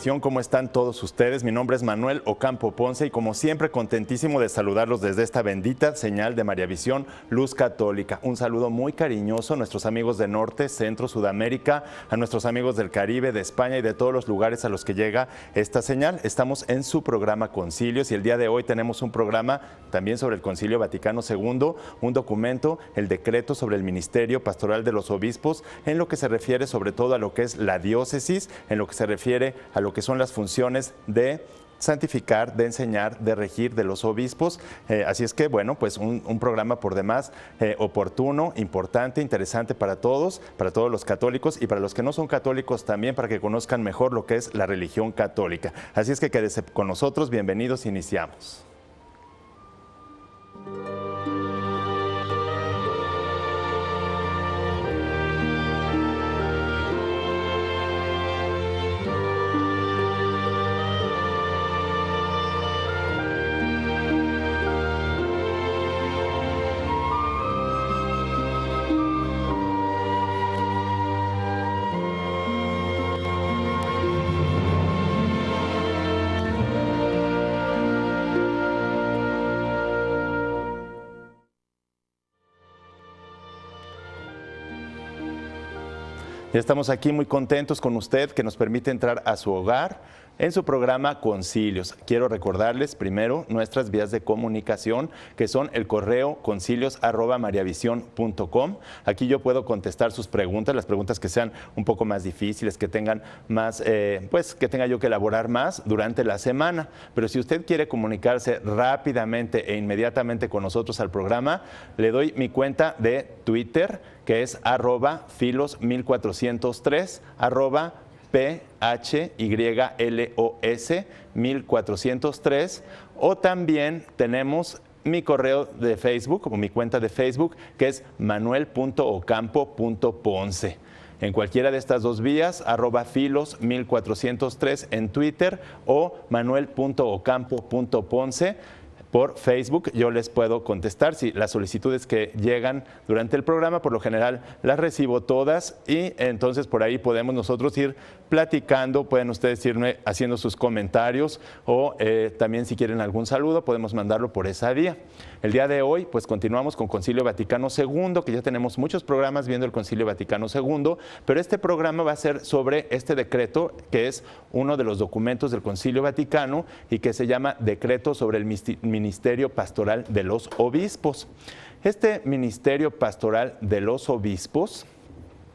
región, ¿cómo están todos ustedes? Mi nombre es Manuel Ocampo Ponce y como siempre contentísimo de saludarlos desde esta bendita señal de Mariavisión Luz Católica. Un saludo muy cariñoso a nuestros amigos de Norte, Centro, Sudamérica, a nuestros amigos del Caribe, de España y de todos los lugares a los que llega esta señal. Estamos en su programa Concilios y el día de hoy tenemos un programa también sobre el Concilio Vaticano II, un documento, el decreto sobre el Ministerio Pastoral de los Obispos, en lo que se refiere sobre todo a lo que es la diócesis, en lo que se refiere a lo que son las funciones de santificar, de enseñar, de regir de los obispos. Así es que, bueno, pues un programa por demás oportuno, importante, interesante para todos los católicos y para los que no son católicos también, para que conozcan mejor lo que es la religión católica. Así es que quédese con nosotros, bienvenidos, iniciamos. Ya estamos aquí muy contentos con usted que nos permite entrar a su hogar en su programa Concilios. Quiero recordarles primero nuestras vías de comunicación, que son el correo concilios@mariavision.com. Aquí yo puedo contestar sus preguntas, las preguntas que sean un poco más difíciles, que tengan más, pues que tenga yo que elaborar más durante la semana. Pero si usted quiere comunicarse rápidamente e inmediatamente con nosotros al programa, le doy mi cuenta de Twitter, que es @filos1403, PHYLOS 1403, o también tenemos mi correo de Facebook, o mi cuenta de Facebook, que es manuel.ocampo.ponce. En cualquiera de estas dos vías, @filos1403 en Twitter o manuel.ocampo.ponce. Por Facebook yo les puedo contestar. Si las solicitudes que llegan durante el programa, por lo general las recibo todas y entonces por ahí podemos nosotros ir platicando, pueden ustedes irme haciendo sus comentarios o también si quieren algún saludo podemos mandarlo por esa vía. El día de hoy pues continuamos con Concilio Vaticano II, que ya tenemos muchos programas viendo el Concilio Vaticano II, pero este programa va a ser sobre este decreto que es uno de los documentos del Concilio Vaticano y que se llama Decreto sobre el Ministerio Pastoral de los Obispos. Este Ministerio Pastoral de los Obispos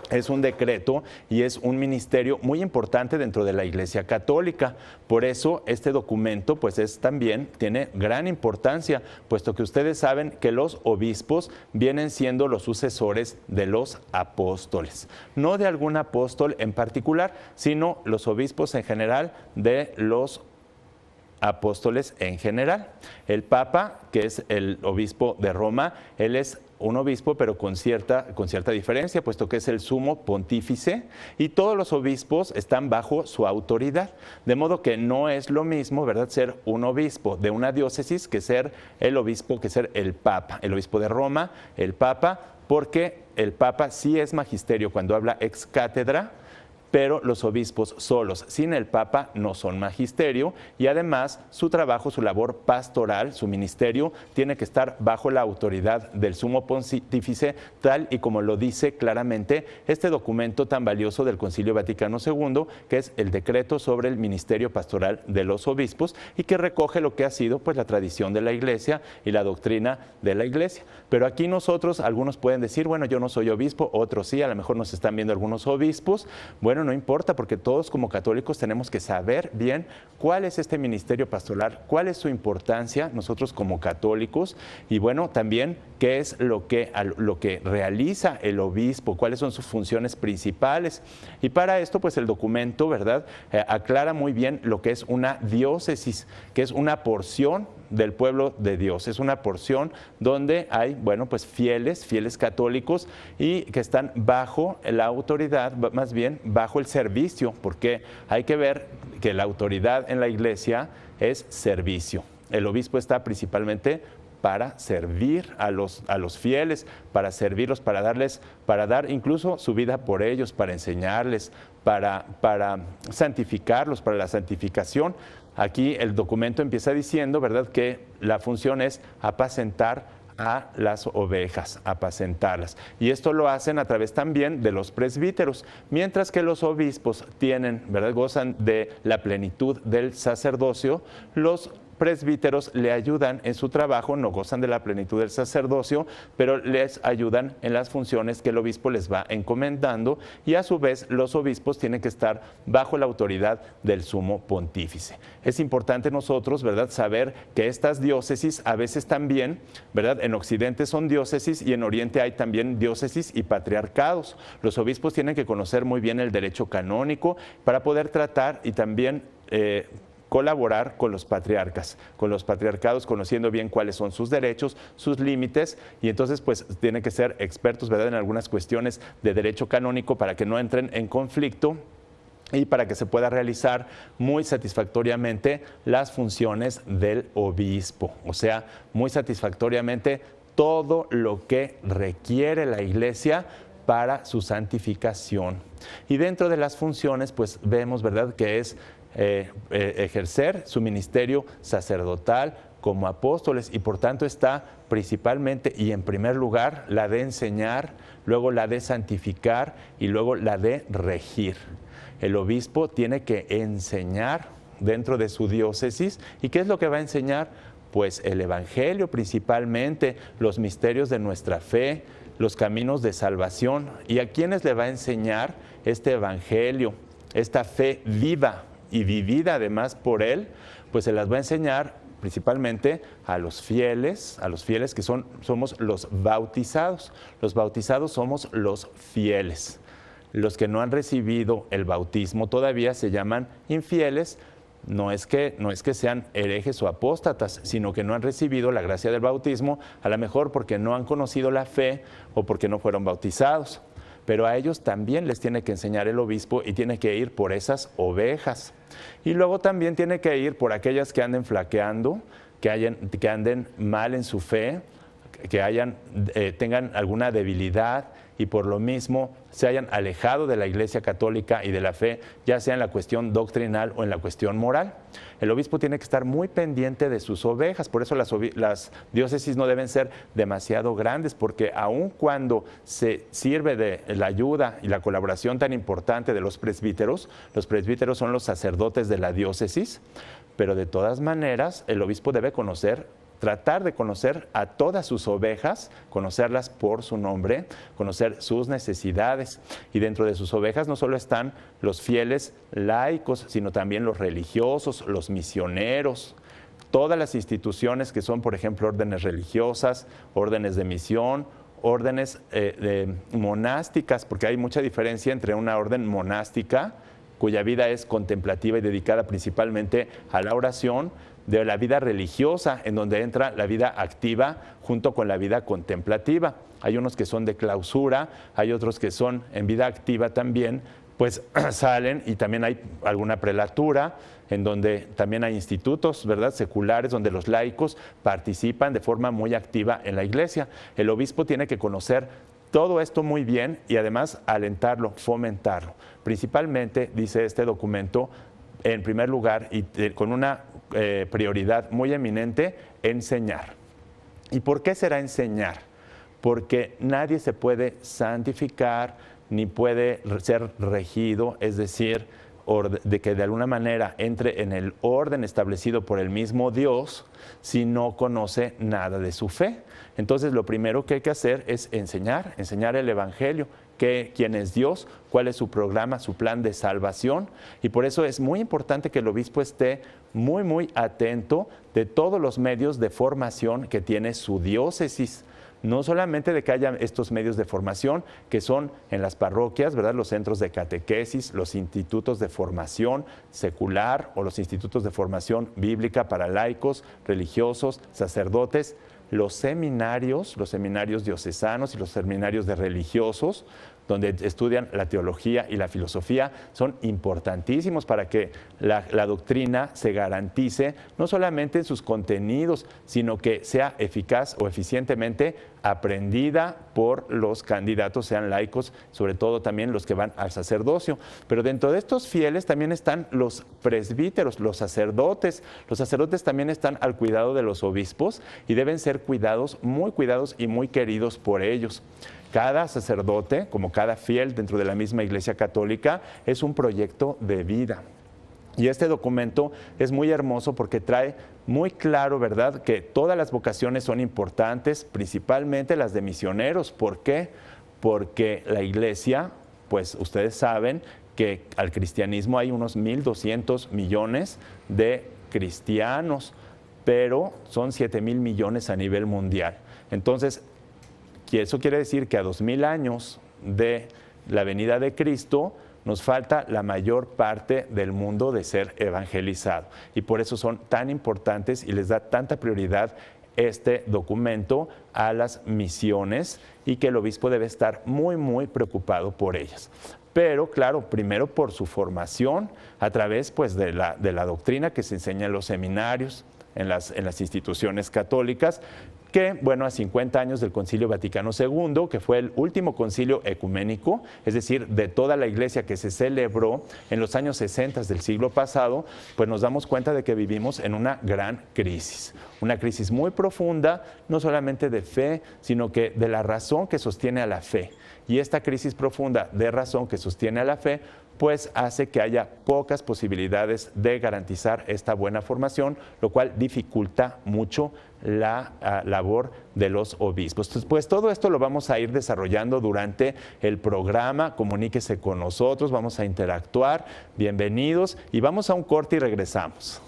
es un decreto y es un ministerio muy importante dentro de la Iglesia Católica. Por eso este documento pues también tiene gran importancia, puesto que ustedes saben que los obispos vienen siendo los sucesores de los apóstoles. No de algún apóstol en particular, sino los obispos en general de los apóstoles en general. El Papa, que es el obispo de Roma, él es un obispo, pero con cierta diferencia, puesto que es el sumo pontífice y todos los obispos están bajo su autoridad. De modo que no es lo mismo, ¿verdad?, ser un obispo de una diócesis que ser el obispo, que ser el Papa, el obispo de Roma, el Papa, porque el Papa sí es magisterio cuando habla ex cátedra, pero los obispos solos, sin el Papa, no son magisterio y además su trabajo, su labor pastoral, su ministerio, tiene que estar bajo la autoridad del sumo pontífice, tal y como lo dice claramente este documento tan valioso del Concilio Vaticano II, que es el decreto sobre el Ministerio Pastoral de los Obispos y que recoge lo que ha sido pues la tradición de la Iglesia y la doctrina de la Iglesia. Pero aquí nosotros, algunos pueden decir, bueno, yo no soy obispo, otros sí, a lo mejor nos están viendo algunos obispos. Bueno, no importa, porque todos como católicos tenemos que saber bien cuál es este ministerio pastoral, cuál es su importancia nosotros como católicos y bueno, también qué es lo que realiza el obispo, cuáles son sus funciones principales. Y para esto, pues el documento, ¿verdad?, aclara muy bien lo que es una diócesis, que es una porción del pueblo de Dios. Es una porción donde hay, bueno, pues fieles católicos y que están bajo la autoridad, más bien bajo el servicio, porque hay que ver que la autoridad en la Iglesia es servicio. El obispo está principalmente para servir a los fieles, para servirlos, para dar incluso su vida por ellos, para enseñarles, para santificarlos, para la santificación. Aquí el documento empieza diciendo, ¿verdad?, que la función es apacentar a las ovejas, apacentarlas. Y esto lo hacen a través también de los presbíteros, mientras que los obispos tienen, ¿verdad?, gozan de la plenitud del sacerdocio. Los presbíteros le ayudan en su trabajo, no gozan de la plenitud del sacerdocio, pero les ayudan en las funciones que el obispo les va encomendando, y a su vez los obispos tienen que estar bajo la autoridad del sumo pontífice. Es importante nosotros, ¿verdad?, saber que estas diócesis a veces también, ¿verdad?, en Occidente son diócesis y en Oriente hay también diócesis y patriarcados. Los obispos tienen que conocer muy bien el derecho canónico para poder tratar y también colaborar con los patriarcas, con los patriarcados, conociendo bien cuáles son sus derechos, sus límites, y entonces pues tienen que ser expertos, ¿verdad?, en algunas cuestiones de derecho canónico para que no entren en conflicto y para que se pueda realizar muy satisfactoriamente las funciones del obispo, o sea, muy satisfactoriamente todo lo que requiere la Iglesia para su santificación. Y dentro de las funciones, pues vemos, ¿verdad?, que es ejercer su ministerio sacerdotal como apóstoles, y por tanto está principalmente y en primer lugar la de enseñar, luego la de santificar y luego la de regir. El obispo tiene que enseñar dentro de su diócesis. ¿Y qué es lo que va a enseñar? Pues el Evangelio principalmente, los misterios de nuestra fe, los caminos de salvación. ¿Y a quiénes le va a enseñar este Evangelio, esta fe viva y vivida además por él? Pues se las va a enseñar principalmente a los fieles que somos los bautizados. Los bautizados somos los fieles. Los que no han recibido el bautismo todavía se llaman infieles. No es que sean herejes o apóstatas, sino que no han recibido la gracia del bautismo, a lo mejor porque no han conocido la fe o porque no fueron bautizados. Pero a ellos también les tiene que enseñar el obispo y tiene que ir por esas ovejas. Y luego también tiene que ir por aquellas que anden flaqueando, que anden mal en su fe, que tengan alguna debilidad y por lo mismo se hayan alejado de la Iglesia Católica y de la fe, ya sea en la cuestión doctrinal o en la cuestión moral. El obispo tiene que estar muy pendiente de sus ovejas, por eso las diócesis no deben ser demasiado grandes, porque aun cuando se sirve de la ayuda y la colaboración tan importante de los presbíteros son los sacerdotes de la diócesis, pero de todas maneras el obispo debe tratar de conocer a todas sus ovejas, conocerlas por su nombre, conocer sus necesidades. Y dentro de sus ovejas no solo están los fieles laicos, sino también los religiosos, los misioneros, todas las instituciones que son, por ejemplo, órdenes religiosas, órdenes de misión, órdenes monásticas, porque hay mucha diferencia entre una orden monástica, cuya vida es contemplativa y dedicada principalmente a la oración, de la vida religiosa, en donde entra la vida activa junto con la vida contemplativa. Hay unos que son de clausura, hay otros que son en vida activa también, pues salen, y también hay alguna prelatura, en donde también hay institutos, ¿verdad?, seculares, donde los laicos participan de forma muy activa en la Iglesia. El obispo tiene que conocer todo esto muy bien y además alentarlo, fomentarlo. Principalmente, dice este documento, en primer lugar y con una prioridad muy eminente, enseñar. ¿Y por qué será enseñar? Porque nadie se puede santificar ni puede ser regido, es decir, de que de alguna manera entre en el orden establecido por el mismo Dios si no conoce nada de su fe. Entonces lo primero que hay que hacer es enseñar el Evangelio, quién es Dios, cuál es su programa, su plan de salvación, y por eso es muy importante que el obispo esté muy, muy atento de todos los medios de formación que tiene su diócesis. No solamente de que haya estos medios de formación que son en las parroquias, ¿verdad?, los centros de catequesis, los institutos de formación secular o los institutos de formación bíblica para laicos, religiosos, sacerdotes, los seminarios diocesanos y los seminarios de religiosos, donde estudian la teología y la filosofía, son importantísimos para que la doctrina se garantice no solamente en sus contenidos, sino que sea eficaz o eficientemente aprendida por los candidatos, sean laicos, sobre todo también los que van al sacerdocio. Pero dentro de estos fieles también están los presbíteros, los sacerdotes. Los sacerdotes también están al cuidado de los obispos y deben ser cuidados y muy queridos por ellos. Cada sacerdote, como cada fiel dentro de la misma Iglesia Católica, es un proyecto de vida. Y este documento es muy hermoso porque trae muy claro, ¿verdad?, que todas las vocaciones son importantes, principalmente las de misioneros. ¿Por qué? Porque la Iglesia, pues ustedes saben que al cristianismo hay unos 1.200 millones de cristianos, pero son 7.000 millones a nivel mundial. Entonces, eso quiere decir que a 2.000 años de la venida de Cristo, nos falta la mayor parte del mundo de ser evangelizado. Y por eso son tan importantes y les da tanta prioridad este documento a las misiones y que el obispo debe estar muy, muy preocupado por ellas. Pero, claro, primero por su formación a través pues, de la doctrina que se enseña en los seminarios, en las instituciones católicas, que, bueno, a 50 años del Concilio Vaticano II, que fue el último concilio ecuménico, es decir, de toda la Iglesia que se celebró en los años 60 del siglo pasado, pues nos damos cuenta de que vivimos en una gran crisis. Una crisis muy profunda, no solamente de fe, sino que de la razón que sostiene a la fe. Y esta crisis profunda de razón que sostiene a la fe, pues hace que haya pocas posibilidades de garantizar esta buena formación, lo cual dificulta mucho la labor de los obispos. Entonces, pues todo esto lo vamos a ir desarrollando durante el programa. Comuníquese con nosotros, vamos a interactuar. Bienvenidos y vamos a un corte y regresamos.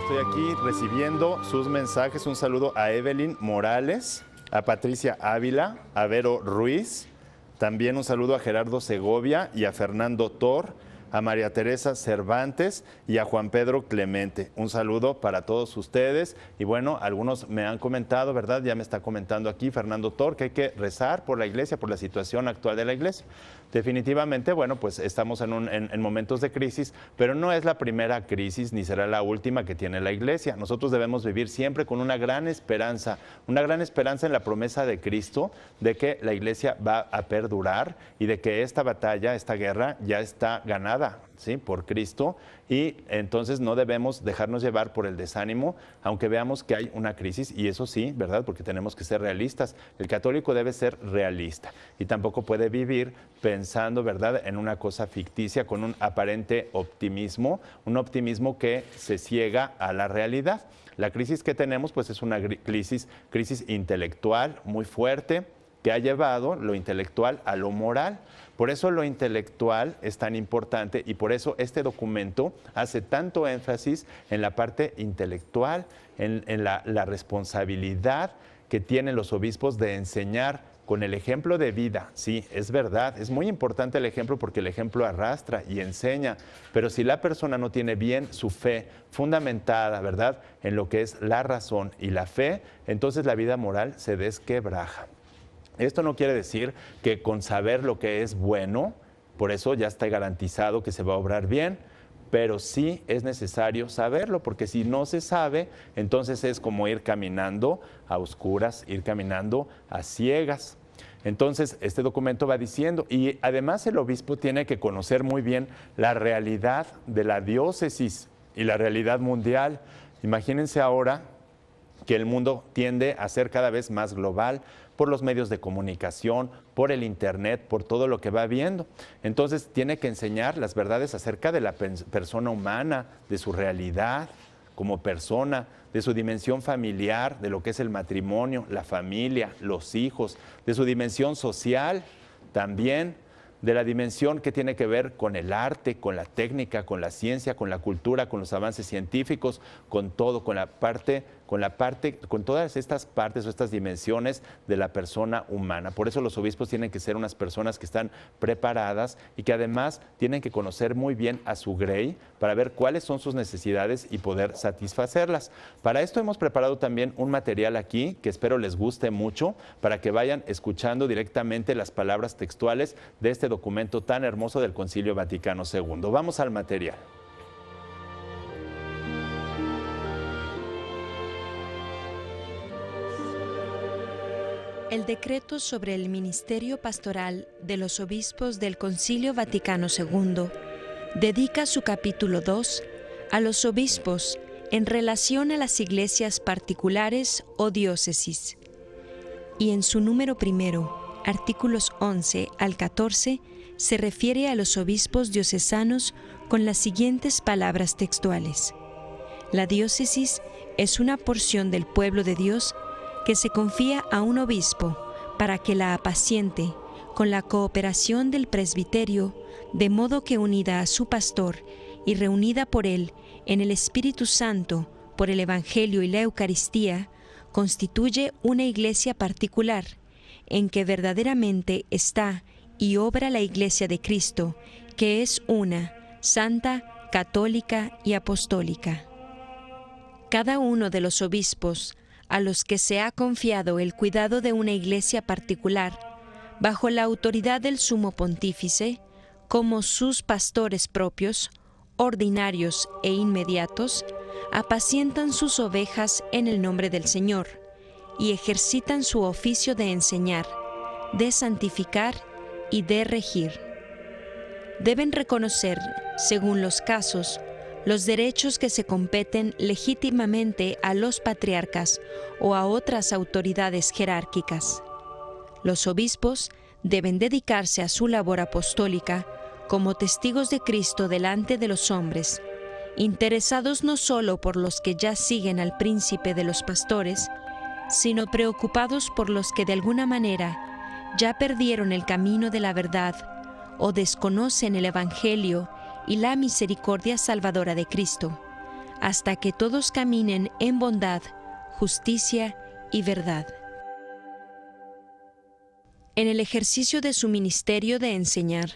Estoy aquí recibiendo sus mensajes. Un saludo a Evelyn Morales, a Patricia Ávila, a Vero Ruiz. También un saludo a Gerardo Segovia y a Fernando Tor, a María Teresa Cervantes y a Juan Pedro Clemente. Un saludo para todos ustedes. Y bueno, algunos me han comentado, ¿verdad? Ya me está comentando aquí Fernando Tor que hay que rezar por la Iglesia, por la situación actual de la Iglesia. Definitivamente, bueno, pues estamos en momentos de crisis, pero no es la primera crisis ni será la última que tiene la Iglesia. Nosotros debemos vivir siempre con una gran esperanza en la promesa de Cristo de que la Iglesia va a perdurar y de que esta batalla, esta guerra ya está ganada, ¿sí?, por Cristo, y entonces no debemos dejarnos llevar por el desánimo, aunque veamos que hay una crisis, y eso sí, ¿verdad?, porque tenemos que ser realistas. El católico debe ser realista y tampoco puede vivir pensando, ¿verdad?, en una cosa ficticia con un aparente optimismo, un optimismo que se ciega a la realidad. La crisis que tenemos, pues, es una crisis intelectual muy fuerte, que ha llevado lo intelectual a lo moral. Por eso lo intelectual es tan importante y por eso este documento hace tanto énfasis en la parte intelectual, en la responsabilidad que tienen los obispos de enseñar con el ejemplo de vida. Sí, es verdad, es muy importante el ejemplo porque el ejemplo arrastra y enseña, pero si la persona no tiene bien su fe fundamentada, ¿verdad?, en lo que es la razón y la fe, entonces la vida moral se desquebraja. Esto no quiere decir que con saber lo que es bueno, por eso ya está garantizado que se va a obrar bien, pero sí es necesario saberlo, porque si no se sabe, entonces es como ir caminando a oscuras, ir caminando a ciegas. Entonces, este documento va diciendo, y además el obispo tiene que conocer muy bien la realidad de la diócesis y la realidad mundial. Imagínense ahora que el mundo tiende a ser cada vez más global por los medios de comunicación, por el internet, por todo lo que va viendo. Entonces tiene que enseñar las verdades acerca de la persona humana, de su realidad como persona, de su dimensión familiar, de lo que es el matrimonio, la familia, los hijos, de su dimensión social también, de la dimensión que tiene que ver con el arte, con la técnica, con la ciencia, con la cultura, con los avances científicos, con todo, con la parte con todas estas partes o estas dimensiones de la persona humana. Por eso los obispos tienen que ser unas personas que están preparadas y que además tienen que conocer muy bien a su grey para ver cuáles son sus necesidades y poder satisfacerlas. Para esto hemos preparado también un material aquí que espero les guste mucho para que vayan escuchando directamente las palabras textuales de este documento tan hermoso del Concilio Vaticano II. Vamos al material. El decreto sobre el ministerio pastoral de los obispos del Concilio Vaticano II dedica su capítulo 2 a los obispos en relación a las iglesias particulares o diócesis. Y en su número primero, artículos 11 al 14, se refiere a los obispos diocesanos con las siguientes palabras textuales. La diócesis es una porción del pueblo de Dios que se confía a un obispo para que la apaciente con la cooperación del presbiterio, de modo que unida a su pastor y reunida por él en el Espíritu Santo por el Evangelio y la Eucaristía, constituye una iglesia particular, en que verdaderamente está y obra la Iglesia de Cristo, que es una, santa, católica y apostólica. Cada uno de los obispos, a los que se ha confiado el cuidado de una iglesia particular, bajo la autoridad del Sumo Pontífice, como sus pastores propios, ordinarios e inmediatos, apacientan sus ovejas en el nombre del Señor y ejercitan su oficio de enseñar, de santificar y de regir. Deben reconocer, según los casos, los derechos que se competen legítimamente a los patriarcas o a otras autoridades jerárquicas. Los obispos deben dedicarse a su labor apostólica como testigos de Cristo delante de los hombres, interesados no solo por los que ya siguen al príncipe de los pastores, sino preocupados por los que de alguna manera ya perdieron el camino de la verdad o desconocen el Evangelio y la misericordia salvadora de Cristo, hasta que todos caminen en bondad, justicia y verdad. En el ejercicio de su ministerio de enseñar,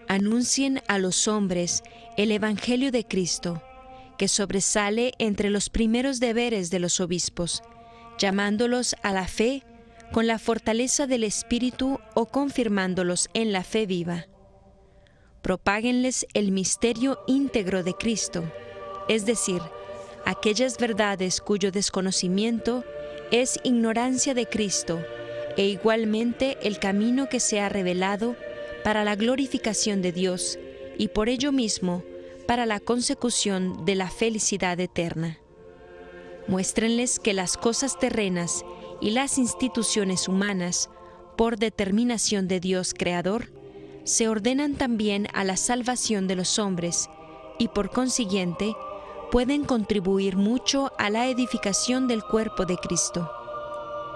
anuncien a los hombres el Evangelio de Cristo, que sobresale entre los primeros deberes de los obispos, llamándolos a la fe con la fortaleza del Espíritu o confirmándolos en la fe viva. Propáguenles el misterio íntegro de Cristo, es decir, aquellas verdades cuyo desconocimiento es ignorancia de Cristo, e igualmente el camino que se ha revelado para la glorificación de Dios y por ello mismo para la consecución de la felicidad eterna. Muéstrenles que las cosas terrenas y las instituciones humanas, por determinación de Dios Creador, se ordenan también a la salvación de los hombres y por consiguiente pueden contribuir mucho a la edificación del cuerpo de Cristo.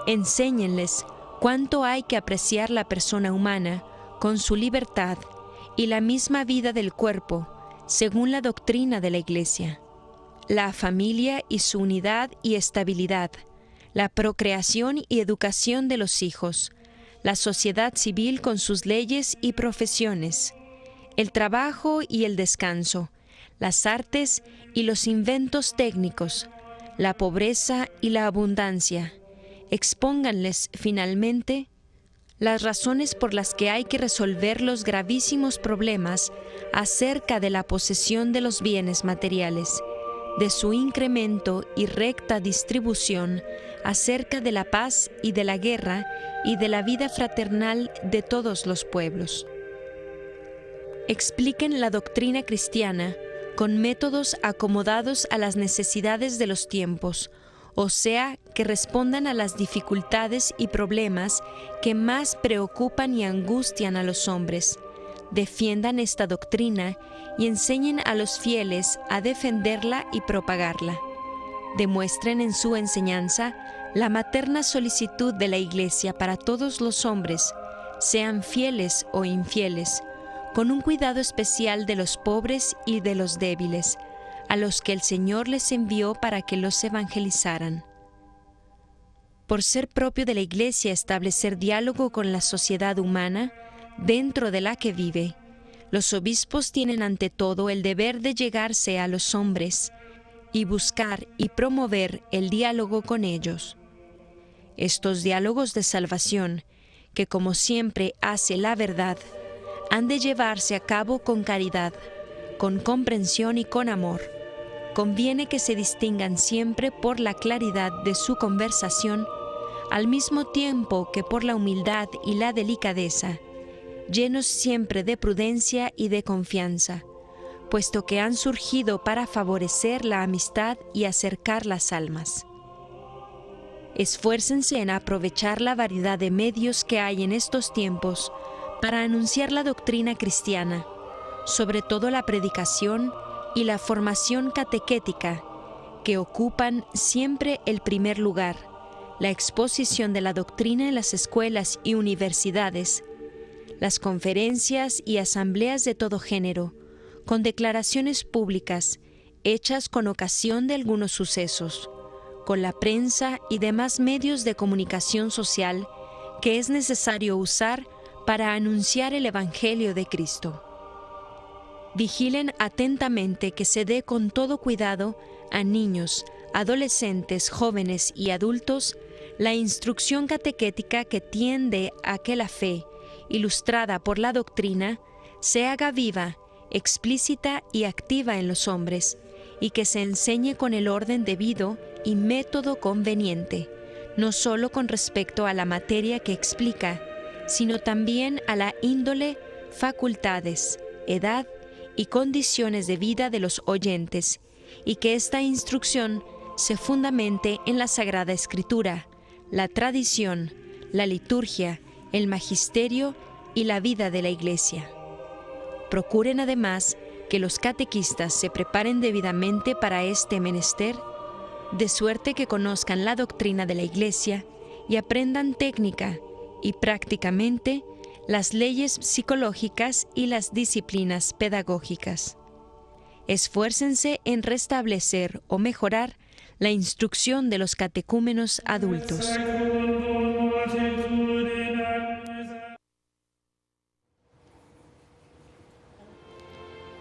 Enséñenles cuánto hay que apreciar la persona humana con su libertad y la misma vida del cuerpo, según la doctrina de la Iglesia, la familia y su unidad y estabilidad, la procreación y educación de los hijos, la sociedad civil con sus leyes y profesiones, el trabajo y el descanso, las artes y los inventos técnicos, la pobreza y la abundancia. Expónganles, finalmente, las razones por las que hay que resolver los gravísimos problemas acerca de la posesión de los bienes materiales, de su incremento y recta distribución, acerca de la paz y de la guerra y de la vida fraternal de todos los pueblos. Expliquen la doctrina cristiana con métodos acomodados a las necesidades de los tiempos, o sea, que respondan a las dificultades y problemas que más preocupan y angustian a los hombres. Defiendan esta doctrina y enseñen a los fieles a defenderla y propagarla. Demuestren en su enseñanza la materna solicitud de la Iglesia para todos los hombres, sean fieles o infieles, con un cuidado especial de los pobres y de los débiles, a los que el Señor les envió para que los evangelizaran. por ser propio de la Iglesia establecer diálogo con la sociedad humana dentro de la que vive, los obispos tienen ante todo el deber de llegarse a los hombres y buscar y promover el diálogo con ellos. Estos diálogos de salvación, que como siempre hace la verdad, han de llevarse a cabo con caridad, con comprensión y con amor. Conviene que se distingan siempre por la claridad de su conversación, al mismo tiempo que por la humildad y la delicadeza, llenos siempre de prudencia y de confianza, puesto que han surgido para favorecer la amistad y acercar las almas. Esfuércense en aprovechar la variedad de medios que hay en estos tiempos para anunciar la doctrina cristiana, sobre todo la predicación y la formación catequética, que ocupan siempre el primer lugar, la exposición de la doctrina en las escuelas y universidades, las conferencias y asambleas de todo género, con declaraciones públicas hechas con ocasión de algunos sucesos, con la prensa y demás medios de comunicación social que es necesario usar para anunciar el Evangelio de Cristo. Vigilen atentamente que se dé con todo cuidado a niños, adolescentes, jóvenes y adultos la instrucción catequética que tiende a que la fe, ilustrada por la doctrina, se haga viva, explícita y activa en los hombres, y que se enseñe con el orden debido y método conveniente, no solo con respecto a la materia que explica, sino también a la índole, facultades, edad y condiciones de vida de los oyentes, y que esta instrucción se fundamente en la Sagrada Escritura, la tradición, la liturgia, el magisterio y la vida de la Iglesia. Procuren además que los catequistas se preparen debidamente para este menester, de suerte que conozcan la doctrina de la Iglesia y aprendan técnica y prácticamente las leyes psicológicas y las disciplinas pedagógicas. Esfuércense en restablecer o mejorar la instrucción de los catecúmenos adultos.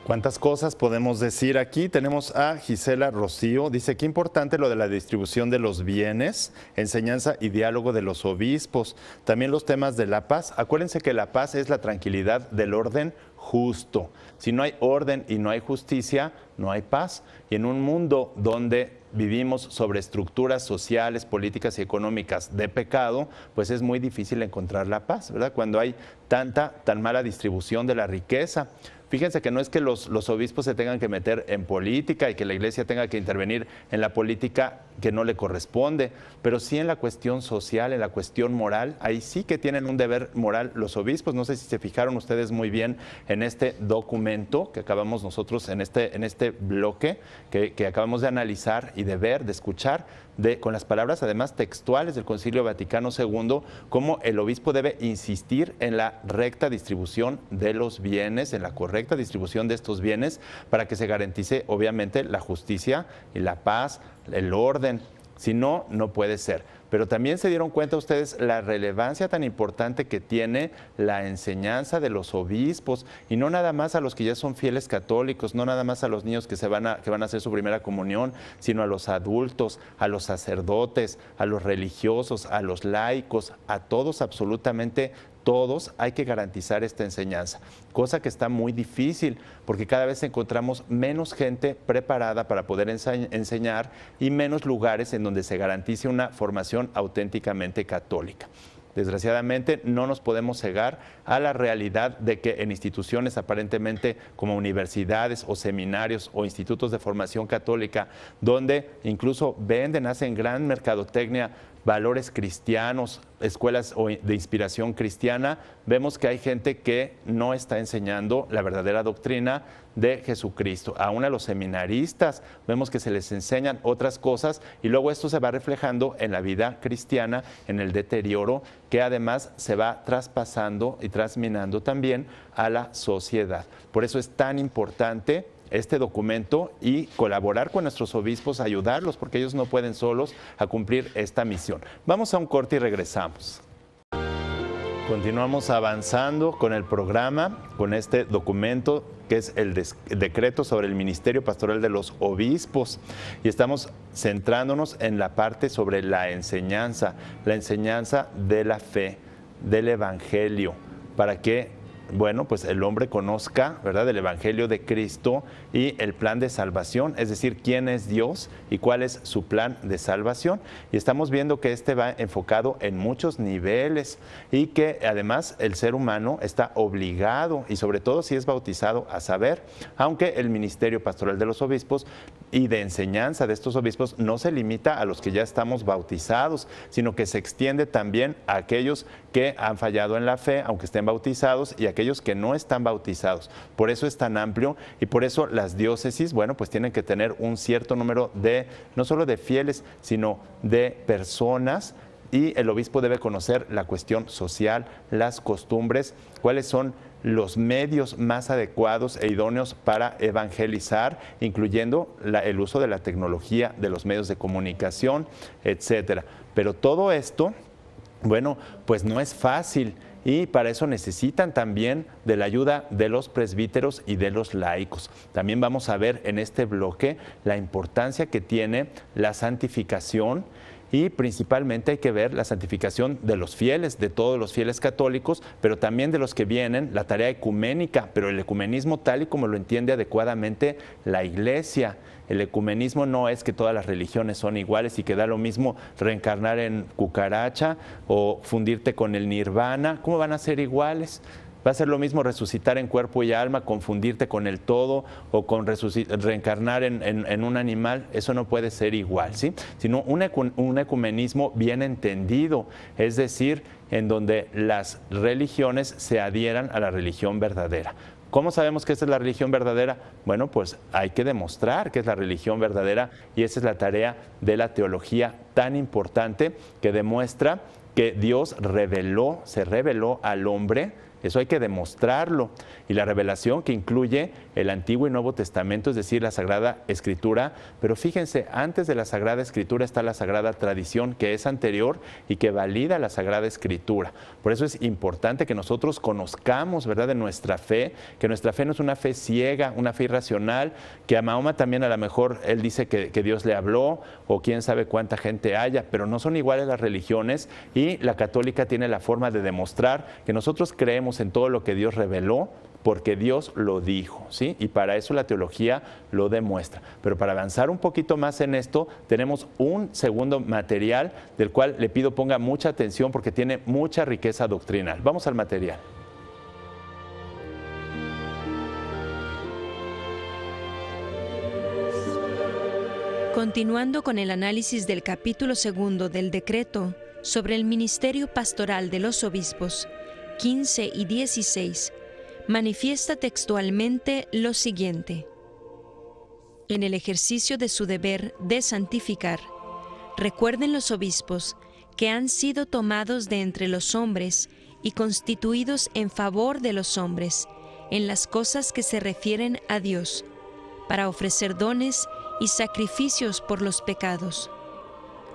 ¿Cuántas cosas podemos decir aquí? Tenemos a Gisela Rocío. Dice, qué importante lo de la distribución de los bienes, enseñanza y diálogo de los obispos. También los temas de la paz. Acuérdense que la paz es la tranquilidad del orden justo. Si no hay orden y no hay justicia, no hay paz. Y en un mundo donde vivimos sobre estructuras sociales, políticas y económicas de pecado, pues es muy difícil encontrar la paz, ¿verdad? Cuando hay tan mala distribución de la riqueza. Fíjense que no es que los obispos se tengan que meter en política y que la Iglesia tenga que intervenir en la política que no le corresponde, pero sí en la cuestión social, en la cuestión moral. Ahí sí que tienen un deber moral los obispos. No sé si se fijaron ustedes muy bien en este documento que acabamos nosotros, en este bloque que acabamos de analizar y de ver, de escuchar, con las palabras además textuales del Concilio Vaticano II, cómo el obispo debe insistir en la recta distribución de los bienes, en la correcta distribución de estos bienes, para que se garantice obviamente la justicia y la paz, el orden. Si no, no puede ser. Pero también se dieron cuenta ustedes la relevancia tan importante que tiene la enseñanza de los obispos, y no nada más a los que ya son fieles católicos, no nada más a los niños que van a hacer su primera comunión, sino a los adultos, a los sacerdotes, a los religiosos, a los laicos, a todos, absolutamente todos hay que garantizar esta enseñanza, cosa que está muy difícil porque cada vez encontramos menos gente preparada para poder enseñar y menos lugares en donde se garantice una formación auténticamente católica. Desgraciadamente no nos podemos cegar a la realidad de que en instituciones aparentemente como universidades o seminarios o institutos de formación católica, donde incluso hacen gran mercadotecnia, valores cristianos, escuelas de inspiración cristiana, vemos que hay gente que no está enseñando la verdadera doctrina de Jesucristo. Aún a los seminaristas vemos que se les enseñan otras cosas y luego esto se va reflejando en la vida cristiana, en el deterioro que además se va traspasando y transminando también a la sociedad. Por eso es tan importante este documento y colaborar con nuestros obispos, ayudarlos, porque ellos no pueden solos a cumplir esta misión. Vamos a un corte y regresamos. Continuamos avanzando con el programa, con este documento que es el decreto sobre el ministerio pastoral de los obispos, y estamos centrándonos en la parte sobre la enseñanza de la fe, del evangelio, para que pues el hombre conozca, ¿verdad?, el evangelio de Cristo y el plan de salvación, es decir, quién es Dios y cuál es su plan de salvación. Y estamos viendo que este va enfocado en muchos niveles y que además el ser humano está obligado, y sobre todo si es bautizado, a saber, aunque el ministerio pastoral de los obispos y de enseñanza de estos obispos no se limita a los que ya estamos bautizados, sino que se extiende también a aquellos que han fallado en la fe, aunque estén bautizados, y aquellos que no están bautizados. Por eso es tan amplio, y por eso las diócesis, pues tienen que tener un cierto número de, no solo de fieles, sino de personas, y el obispo debe conocer la cuestión social, las costumbres, cuáles son los medios más adecuados e idóneos para evangelizar, incluyendo el uso de la tecnología, de los medios de comunicación, etcétera. Pero todo esto, pues no es fácil, y para eso necesitan también de la ayuda de los presbíteros y de los laicos. También vamos a ver en este bloque la importancia que tiene la santificación, y principalmente hay que ver la santificación de los fieles, de todos los fieles católicos, pero también de los que vienen, la tarea ecuménica, pero el ecumenismo tal y como lo entiende adecuadamente la Iglesia. El ecumenismo no es que todas las religiones son iguales y que da lo mismo reencarnar en cucaracha o fundirte con el nirvana. ¿Cómo van a ser iguales? Va a ser lo mismo resucitar en cuerpo y alma, confundirte con el todo, o con reencarnar en un animal. Eso no puede ser igual, ¿sí? Sino un ecumenismo bien entendido, es decir, en donde las religiones se adhieran a la religión verdadera. ¿Cómo sabemos que esta es la religión verdadera? Pues hay que demostrar que es la religión verdadera, y esa es la tarea de la teología tan importante, que demuestra que Dios se reveló al hombre. Eso hay que demostrarlo. Y la revelación, que incluye el Antiguo y Nuevo Testamento, es decir, la Sagrada Escritura. Pero fíjense, antes de la Sagrada Escritura está la Sagrada Tradición, que es anterior y que valida la Sagrada Escritura. Por eso es importante que nosotros conozcamos, ¿verdad?, de nuestra fe, que nuestra fe no es una fe ciega, una fe irracional, que a Mahoma también a lo mejor él dice que Dios le habló, o quién sabe cuánta gente haya, pero no son iguales las religiones, y la católica tiene la forma de demostrar que nosotros creemos en todo lo que Dios reveló, porque Dios lo dijo, ¿sí? Y para eso la teología lo demuestra. Pero para avanzar un poquito más en esto, tenemos un segundo material del cual le pido ponga mucha atención, porque tiene mucha riqueza doctrinal. Vamos al material. Continuando con el análisis del capítulo 2 del decreto sobre el ministerio pastoral de los obispos, 15 y 16, manifiesta textualmente lo siguiente: en el ejercicio de su deber de santificar, recuerden los obispos que han sido tomados de entre los hombres y constituidos en favor de los hombres en las cosas que se refieren a Dios, para ofrecer dones y sacrificios por los pecados.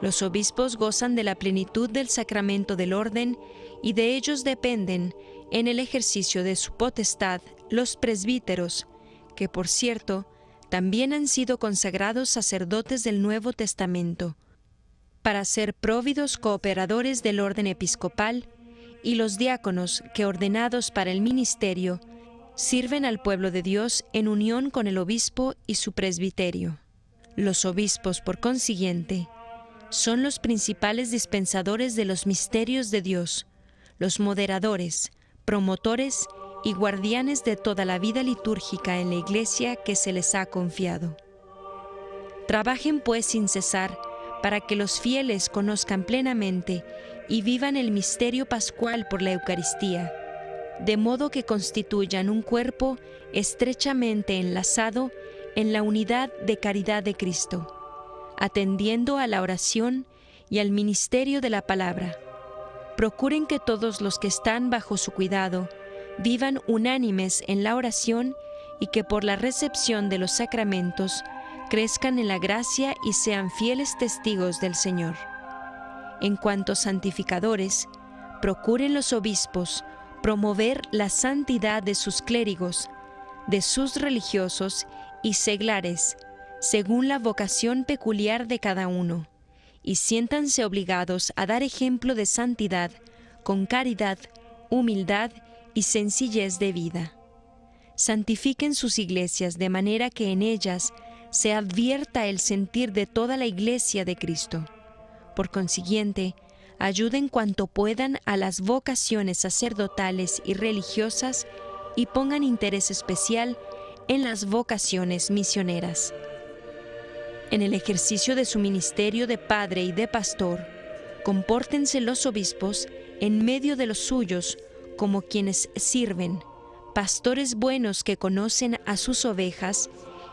Los obispos gozan de la plenitud del sacramento del orden, y de ellos dependen, en el ejercicio de su potestad, los presbíteros, que por cierto, también han sido consagrados sacerdotes del Nuevo Testamento, para ser próvidos cooperadores del orden episcopal, y los diáconos que, ordenados para el ministerio, sirven al pueblo de Dios en unión con el obispo y su presbiterio. Los obispos, por consiguiente, son los principales dispensadores de los misterios de Dios, los moderadores, promotores y guardianes de toda la vida litúrgica en la Iglesia que se les ha confiado. Trabajen pues sin cesar para que los fieles conozcan plenamente y vivan el misterio pascual por la Eucaristía, de modo que constituyan un cuerpo estrechamente enlazado en la unidad de caridad de Cristo, atendiendo a la oración y al ministerio de la palabra. Procuren que todos los que están bajo su cuidado vivan unánimes en la oración y que por la recepción de los sacramentos crezcan en la gracia y sean fieles testigos del Señor. En cuanto santificadores, procuren los obispos promover la santidad de sus clérigos, de sus religiosos y seglares, según la vocación peculiar de cada uno, y siéntanse obligados a dar ejemplo de santidad con caridad, humildad y sencillez de vida. Santifiquen sus iglesias de manera que en ellas se advierta el sentir de toda la Iglesia de Cristo. Por consiguiente, ayuden cuanto puedan a las vocaciones sacerdotales y religiosas y pongan interés especial en las vocaciones misioneras. En el ejercicio de su ministerio de padre y de pastor, compórtense los obispos en medio de los suyos como quienes sirven, pastores buenos que conocen a sus ovejas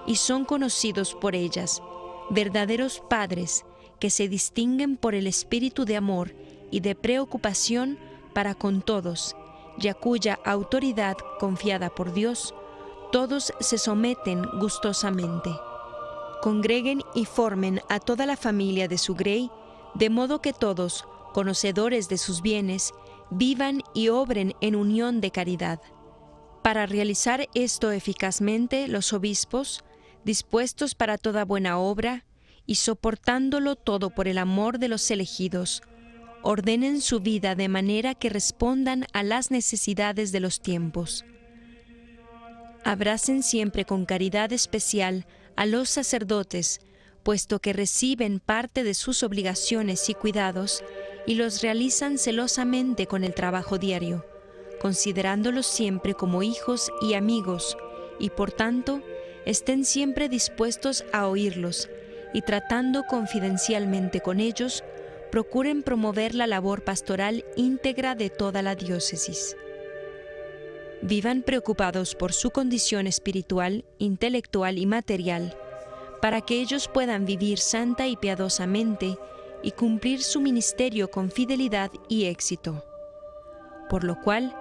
y son conocidos por ellas, verdaderos padres que se distinguen por el espíritu de amor y de preocupación para con todos, y a cuya autoridad confiada por Dios, todos se someten gustosamente. Congreguen y formen a toda la familia de su grey, de modo que todos, conocedores de sus bienes, vivan y obren en unión de caridad. Para realizar esto eficazmente, los obispos, dispuestos para toda buena obra y soportándolo todo por el amor de los elegidos, ordenen su vida de manera que respondan a las necesidades de los tiempos. Abracen siempre con caridad especial a los sacerdotes, puesto que reciben parte de sus obligaciones y cuidados y los realizan celosamente con el trabajo diario, considerándolos siempre como hijos y amigos, y por tanto, estén siempre dispuestos a oírlos, y tratando confidencialmente con ellos, procuren promover la labor pastoral íntegra de toda la diócesis. Vivan preocupados por su condición espiritual, intelectual y material, para que ellos puedan vivir santa y piadosamente y cumplir su ministerio con fidelidad y éxito. Por lo cual,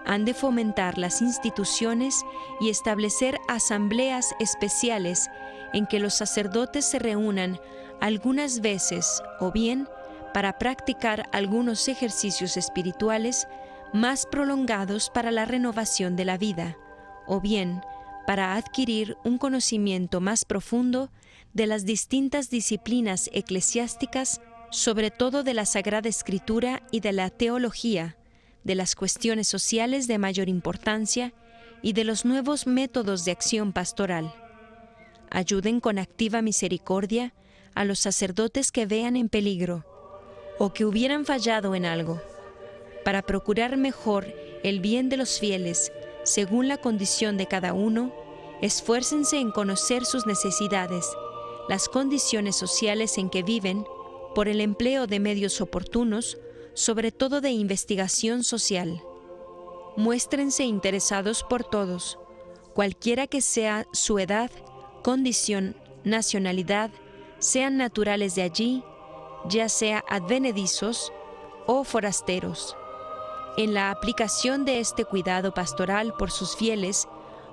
han de fomentar las instituciones y establecer asambleas especiales en que los sacerdotes se reúnan algunas veces o bien para practicar algunos ejercicios espirituales más prolongados para la renovación de la vida, o bien para adquirir un conocimiento más profundo de las distintas disciplinas eclesiásticas, sobre todo de la Sagrada Escritura y de la teología, de las cuestiones sociales de mayor importancia y de los nuevos métodos de acción pastoral. Ayuden con activa misericordia a los sacerdotes que vean en peligro o que hubieran fallado en algo, para procurar mejor el bien de los fieles según la condición de cada uno. Esfuércense en conocer sus necesidades, las condiciones sociales en que viven, por el empleo de medios oportunos, sobre todo de investigación social. Muéstrense interesados por todos, cualquiera que sea su edad, condición, nacionalidad, sean naturales de allí, ya sea advenedizos o forasteros. En la aplicación de este cuidado pastoral por sus fieles,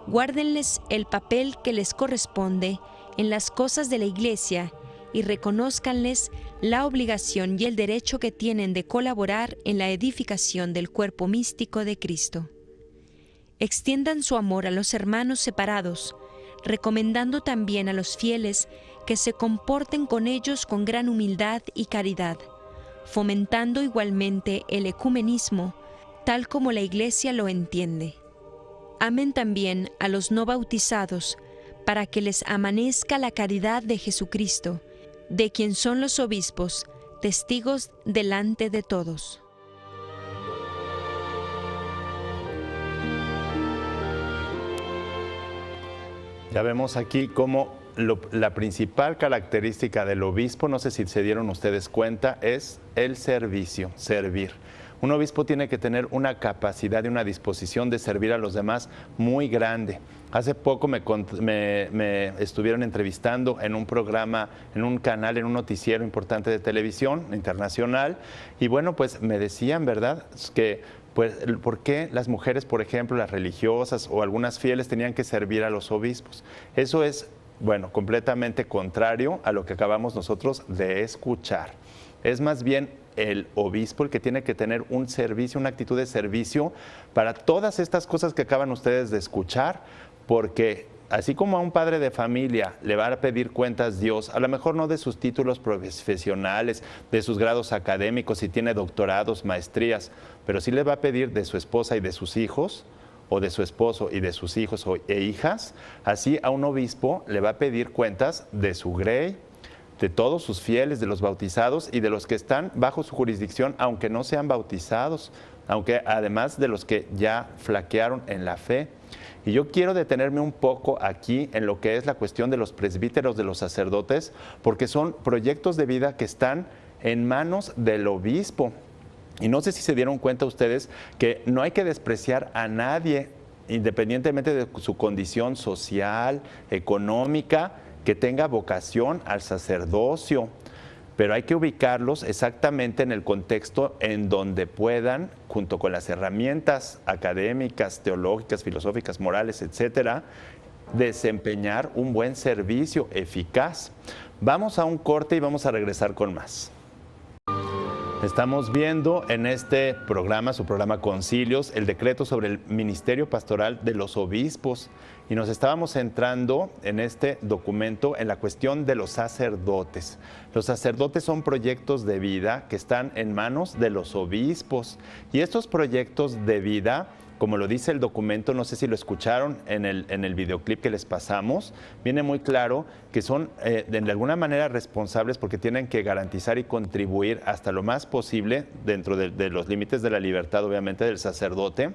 guárdenles el papel que les corresponde en las cosas de la Iglesia y reconózcanles la obligación y el derecho que tienen de colaborar en la edificación del cuerpo místico de Cristo. Extiendan su amor a los hermanos separados, recomendando también a los fieles que se comporten con ellos con gran humildad y caridad, fomentando igualmente el ecumenismo, tal como la Iglesia lo entiende. Amen también a los no bautizados, para que les amanezca la caridad de Jesucristo, de quien son los obispos, testigos delante de todos. Ya vemos aquí cómo la principal característica del obispo, no sé si se dieron ustedes cuenta, es el servicio, servir. Un obispo tiene que tener una capacidad y una disposición de servir a los demás muy grande. Hace poco me estuvieron entrevistando en un programa, en un canal, en un noticiero importante de televisión internacional, y bueno, pues me decían, ¿verdad?, que pues, ¿por qué las mujeres, por ejemplo, las religiosas o algunas fieles tenían que servir a los obispos? Eso es, bueno, completamente contrario a lo que acabamos nosotros de escuchar. Es más bien el obispo el que tiene que tener un servicio, una actitud de servicio para todas estas cosas que acaban ustedes de escuchar, porque así como a un padre de familia le va a pedir cuentas Dios, a lo mejor no de sus títulos profesionales, de sus grados académicos, si tiene doctorados, maestrías, pero sí le va a pedir de su esposa y de sus hijos, o de su esposo y de sus hijos e hijas. Así a un obispo le va a pedir cuentas de su grey, de todos sus fieles, de los bautizados y de los que están bajo su jurisdicción, aunque no sean bautizados, aunque además de los que ya flaquearon en la fe. Y yo quiero detenerme un poco aquí en lo que es la cuestión de los presbíteros, de los sacerdotes, porque son proyectos de vida que están en manos del obispo. Y no sé si se dieron cuenta ustedes que no hay que despreciar a nadie, independientemente de su condición social, económica, que tenga vocación al sacerdocio, pero hay que ubicarlos exactamente en el contexto en donde puedan, junto con las herramientas académicas, teológicas, filosóficas, morales, etcétera, desempeñar un buen servicio eficaz. Vamos a un corte y vamos a regresar con más. Estamos viendo en este programa, su programa Concilios, el decreto sobre el ministerio pastoral de los obispos, y nos estábamos centrando en este documento en la cuestión de los sacerdotes. Los sacerdotes son proyectos de vida que están en manos de los obispos, y estos proyectos de vida, como lo dice el documento, no sé si lo escucharon en el videoclip que les pasamos, viene muy claro que son de alguna manera responsables porque tienen que garantizar y contribuir hasta lo más posible, dentro de los límites de la libertad, obviamente, del sacerdote,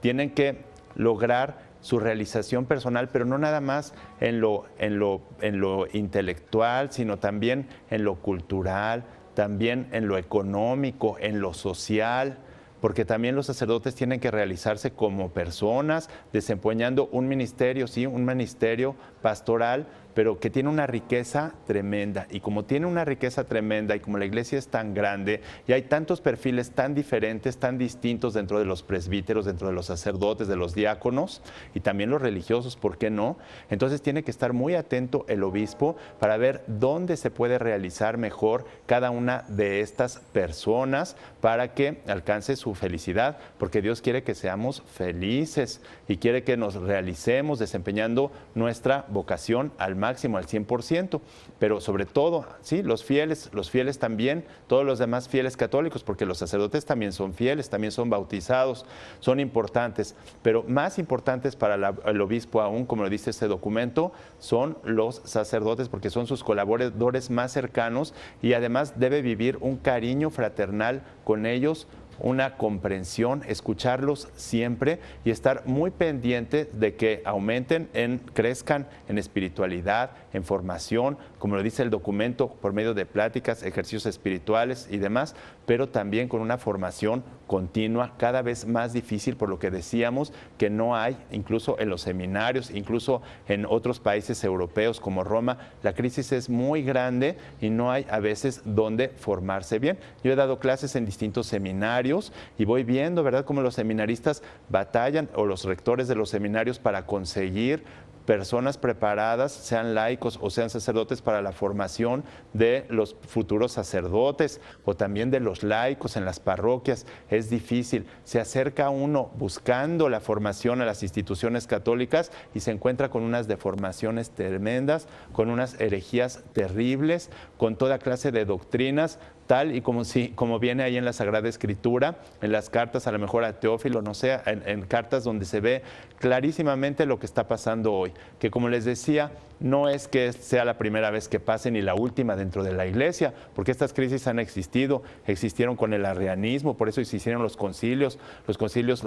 tienen que lograr su realización personal, pero no nada más en lo intelectual, sino también en lo cultural, también en lo económico, en lo social, porque también los sacerdotes tienen que realizarse como personas, desempeñando un ministerio, sí, un ministerio pastoral, pero que tiene una riqueza tremenda. Y como tiene una riqueza tremenda y como la iglesia es tan grande y hay tantos perfiles tan diferentes, tan distintos dentro de los presbíteros, dentro de los sacerdotes, de los diáconos y también los religiosos, ¿por qué no? Entonces tiene que estar muy atento el obispo para ver dónde se puede realizar mejor cada una de estas personas para que alcance su felicidad, porque Dios quiere que seamos felices y quiere que nos realicemos desempeñando nuestra vocación al máximo, al 100%, pero sobre todo, sí, los fieles también, todos los demás fieles católicos, porque los sacerdotes también son fieles, también son bautizados, son importantes, pero más importantes para el obispo aún, como lo dice este documento, son los sacerdotes, porque son sus colaboradores más cercanos y además debe vivir un cariño fraternal con ellos, una comprensión, escucharlos siempre y estar muy pendiente de que aumenten, crezcan en espiritualidad, en formación, como lo dice el documento, por medio de pláticas, ejercicios espirituales y demás, pero también con una formación continua, cada vez más difícil, por lo que decíamos que no hay, incluso en los seminarios, incluso en otros países europeos como Roma, la crisis es muy grande y no hay a veces donde formarse bien. Yo he dado clases en distintos seminarios y voy viendo, ¿verdad?, cómo los seminaristas batallan, o los rectores de los seminarios, para conseguir personas preparadas, sean laicos o sean sacerdotes, para la formación de los futuros sacerdotes o también de los laicos en las parroquias. Es difícil. Se acerca uno buscando la formación a las instituciones católicas y se encuentra con unas deformaciones tremendas, con unas herejías terribles, con toda clase de doctrinas, tal y como viene ahí en la Sagrada Escritura, en las cartas, a lo mejor a Teófilo, no sé, en cartas donde se ve clarísimamente lo que está pasando hoy, que, como les decía, no es que sea la primera vez que pase ni la última dentro de la iglesia, porque estas crisis han existido, existieron con el arrianismo, por eso existieron los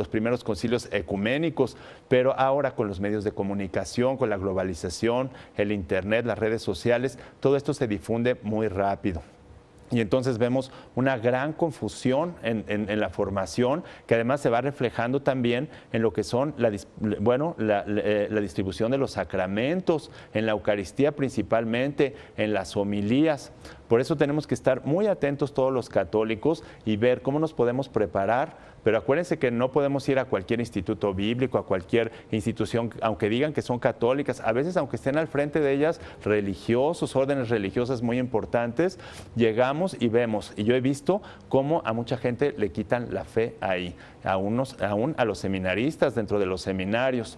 primeros concilios ecuménicos, pero ahora con los medios de comunicación, con la globalización, el internet, las redes sociales, todo esto se difunde muy rápido. Y entonces vemos una gran confusión en la formación, que además se va reflejando también en lo que son la distribución de los sacramentos, en la Eucaristía principalmente, en las homilías. Por eso tenemos que estar muy atentos todos los católicos y ver cómo nos podemos preparar. Pero acuérdense que no podemos ir a cualquier instituto bíblico, a cualquier institución, aunque digan que son católicas, a veces aunque estén al frente de ellas religiosos, órdenes religiosas muy importantes, llegamos y vemos, y yo he visto cómo a mucha gente le quitan la fe ahí, aún a los seminaristas dentro de los seminarios.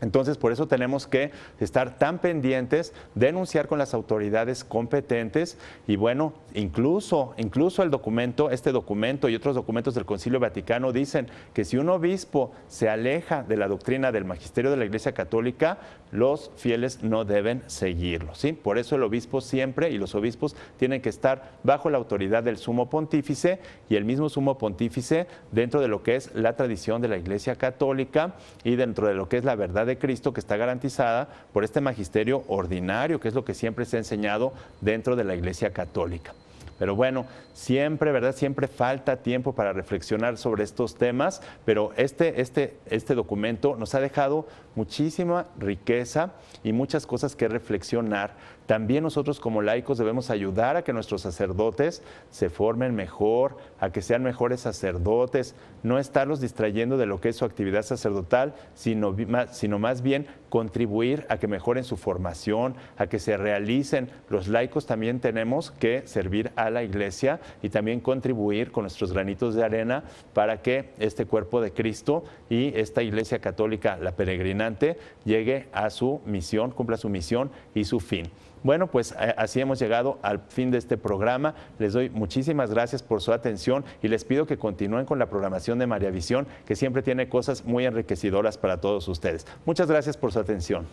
Entonces, por eso tenemos que estar tan pendientes, denunciar con las autoridades competentes y bueno, incluso el documento, este documento y otros documentos del Concilio Vaticano dicen que si un obispo se aleja de la doctrina del magisterio de la Iglesia Católica, los fieles no deben seguirlo, ¿sí? Por eso el obispo siempre y los obispos tienen que estar bajo la autoridad del sumo pontífice y el mismo sumo pontífice dentro de lo que es la tradición de la Iglesia Católica y dentro de lo que es la verdad de Cristo, que está garantizada por este magisterio ordinario, que es lo que siempre se ha enseñado dentro de la Iglesia Católica. Pero bueno, siempre, ¿verdad? Siempre falta tiempo para reflexionar sobre estos temas, pero este documento nos ha dejado muchísima riqueza y muchas cosas que reflexionar. También nosotros como laicos debemos ayudar a que nuestros sacerdotes se formen mejor, a que sean mejores sacerdotes, no estarlos distrayendo de lo que es su actividad sacerdotal, sino más bien contribuir a que mejoren su formación, a que se realicen. Los laicos también tenemos que servir a la Iglesia y también contribuir con nuestros granitos de arena para que este cuerpo de Cristo y esta Iglesia Católica, la peregrinante, llegue a su misión, cumpla su misión y su fin. Bueno, pues así hemos llegado al fin de este programa. Les doy muchísimas gracias por su atención y les pido que continúen con la programación de María Visión, que siempre tiene cosas muy enriquecedoras para todos ustedes. Muchas gracias por su atención.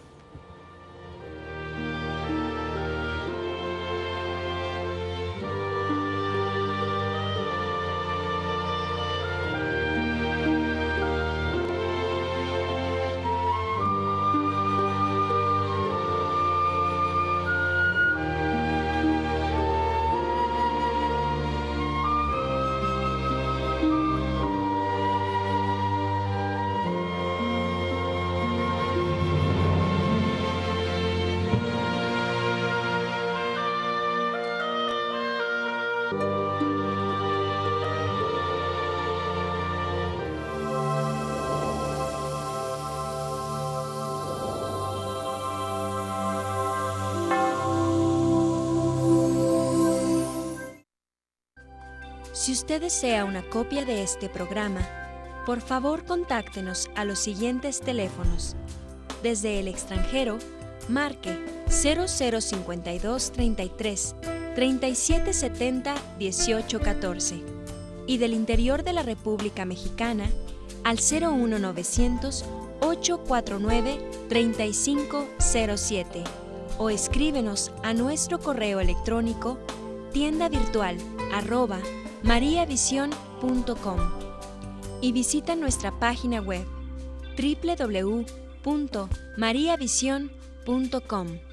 Si usted desea una copia de este programa, por favor contáctenos a los siguientes teléfonos. Desde el extranjero, marque 0052 33 3770 1814 y del interior de la República Mexicana al 01900 849 3507 o escríbenos a nuestro correo electrónico tiendavirtual@mariavision.com y visita nuestra página web www.mariavision.com.